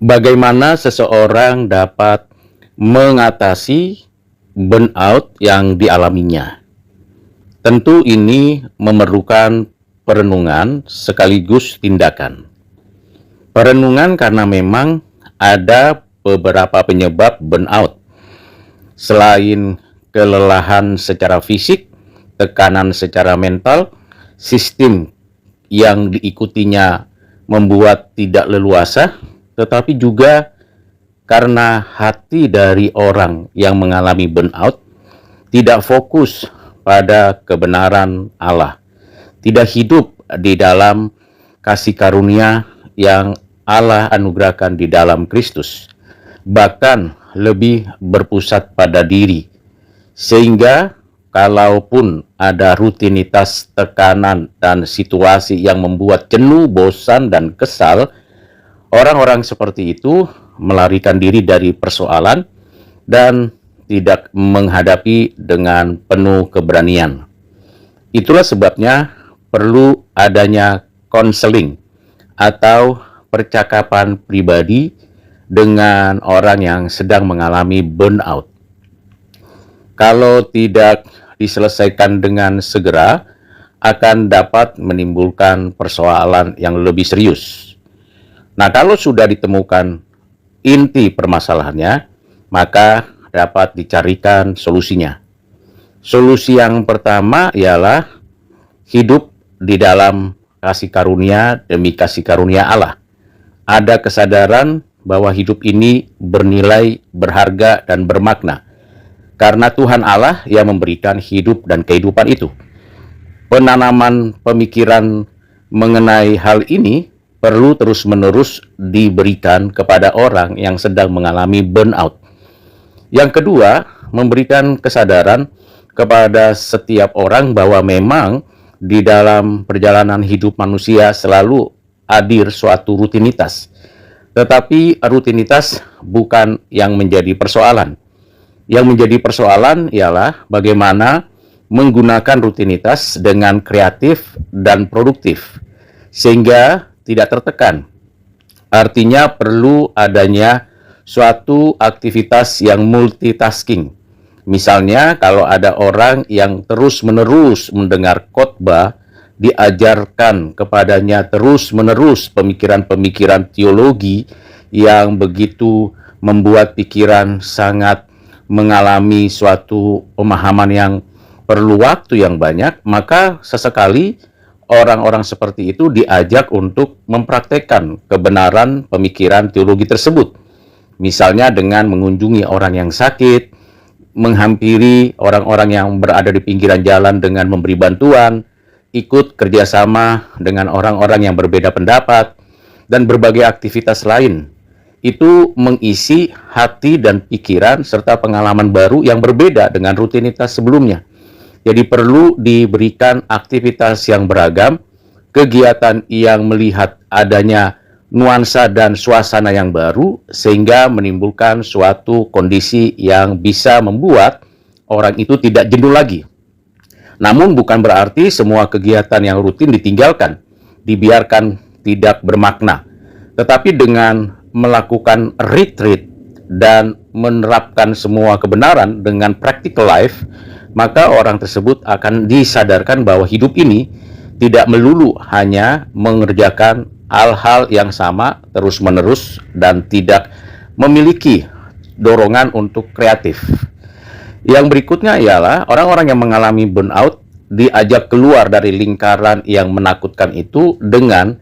Bagaimana seseorang dapat mengatasi burnout yang dialaminya? Tentu ini memerlukan perenungan sekaligus tindakan. Perenungan karena memang ada beberapa penyebab burnout. Selain kelelahan secara fisik, tekanan secara mental, sistem yang diikutinya membuat tidak leluasa, tetapi juga karena hati dari orang yang mengalami burnout tidak fokus pada kebenaran Allah, tidak hidup di dalam kasih karunia yang Allah anugerahkan di dalam Kristus, bahkan lebih berpusat pada diri, sehingga kalaupun ada rutinitas, tekanan, dan situasi yang membuat jenuh, bosan, dan kesal, orang-orang seperti itu melarikan diri dari persoalan dan tidak menghadapi dengan penuh keberanian. Itulah sebabnya perlu adanya konseling atau percakapan pribadi dengan orang yang sedang mengalami burnout. Kalau tidak diselesaikan dengan segera, akan dapat menimbulkan persoalan yang lebih serius. Nah, kalau sudah ditemukan inti permasalahannya, maka dapat dicarikan solusinya. Solusi yang pertama ialah hidup di dalam kasih karunia demi kasih karunia Allah. Ada kesadaran bahwa hidup ini bernilai, berharga, dan bermakna, karena Tuhan Allah yang memberikan hidup dan kehidupan itu. Penanaman pemikiran mengenai hal ini perlu terus-menerus diberikan kepada orang yang sedang mengalami burnout. Yang kedua, memberikan kesadaran kepada setiap orang bahwa memang di dalam perjalanan hidup manusia selalu hadir suatu rutinitas. Tetapi rutinitas bukan yang menjadi persoalan. Yang menjadi persoalan ialah bagaimana menggunakan rutinitas dengan kreatif dan produktif, sehingga tidak tertekan. Artinya perlu adanya suatu aktivitas yang multitasking. Misalnya kalau ada orang yang terus-menerus mendengar khotbah, diajarkan kepadanya terus-menerus pemikiran-pemikiran teologi yang begitu membuat pikiran sangat mengalami suatu pemahaman yang perlu waktu yang banyak, maka sesekali orang-orang seperti itu diajak untuk mempraktekkan kebenaran pemikiran teologi tersebut. Misalnya dengan mengunjungi orang yang sakit, menghampiri orang-orang yang berada di pinggiran jalan dengan memberi bantuan, ikut kerjasama dengan orang-orang yang berbeda pendapat, dan berbagai aktivitas lain. Itu mengisi hati dan pikiran serta pengalaman baru yang berbeda dengan rutinitas sebelumnya. Jadi perlu diberikan aktivitas yang beragam, kegiatan yang melihat adanya nuansa dan suasana yang baru, sehingga menimbulkan suatu kondisi yang bisa membuat orang itu tidak jenuh lagi. Namun bukan berarti semua kegiatan yang rutin ditinggalkan, dibiarkan tidak bermakna. Tetapi dengan melakukan retreat dan menerapkan semua kebenaran dengan practical life, maka orang tersebut akan disadarkan bahwa hidup ini tidak melulu hanya mengerjakan hal-hal yang sama terus-menerus dan tidak memiliki dorongan untuk kreatif. Yang berikutnya ialah orang-orang yang mengalami burnout diajak keluar dari lingkaran yang menakutkan itu dengan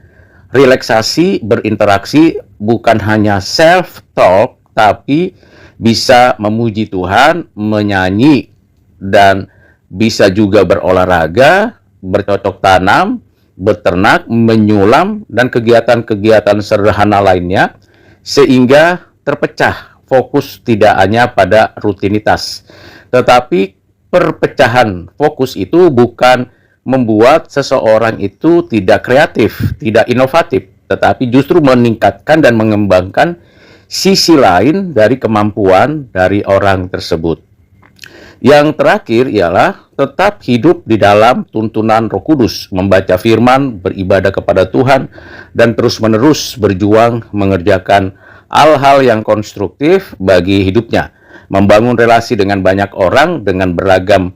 relaksasi, berinteraksi, bukan hanya self-talk, tapi bisa memuji Tuhan, menyanyi, dan bisa juga berolahraga, bercocok tanam, beternak, menyulam, dan kegiatan-kegiatan sederhana lainnya, sehingga terpecah fokus tidak hanya pada rutinitas. Tetapi perpecahan fokus itu bukan membuat seseorang itu tidak kreatif, tidak inovatif, tetapi justru meningkatkan dan mengembangkan sisi lain dari kemampuan dari orang tersebut. Yang terakhir ialah tetap hidup di dalam tuntunan Roh Kudus, membaca firman, beribadah kepada Tuhan, dan terus-menerus berjuang mengerjakan hal-hal yang konstruktif bagi hidupnya, membangun relasi dengan banyak orang dengan beragam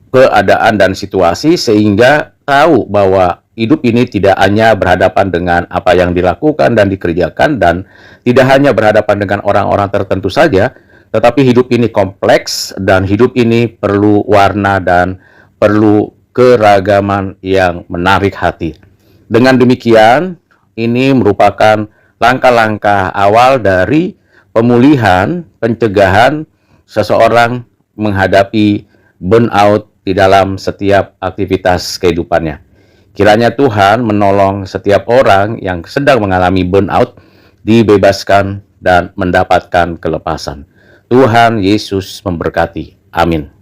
keadaan dan situasi, sehingga tahu bahwa hidup ini tidak hanya berhadapan dengan apa yang dilakukan dan dikerjakan, dan tidak hanya berhadapan dengan orang-orang tertentu saja, tetapi hidup ini kompleks dan hidup ini perlu warna dan perlu keragaman yang menarik hati. Dengan demikian, ini merupakan langkah-langkah awal dari pemulihan, pencegahan seseorang menghadapi burnout di dalam setiap aktivitas kehidupannya. Kiranya Tuhan menolong setiap orang yang sedang mengalami burnout dibebaskan dan mendapatkan kelepasan. Tuhan Yesus memberkati. Amin.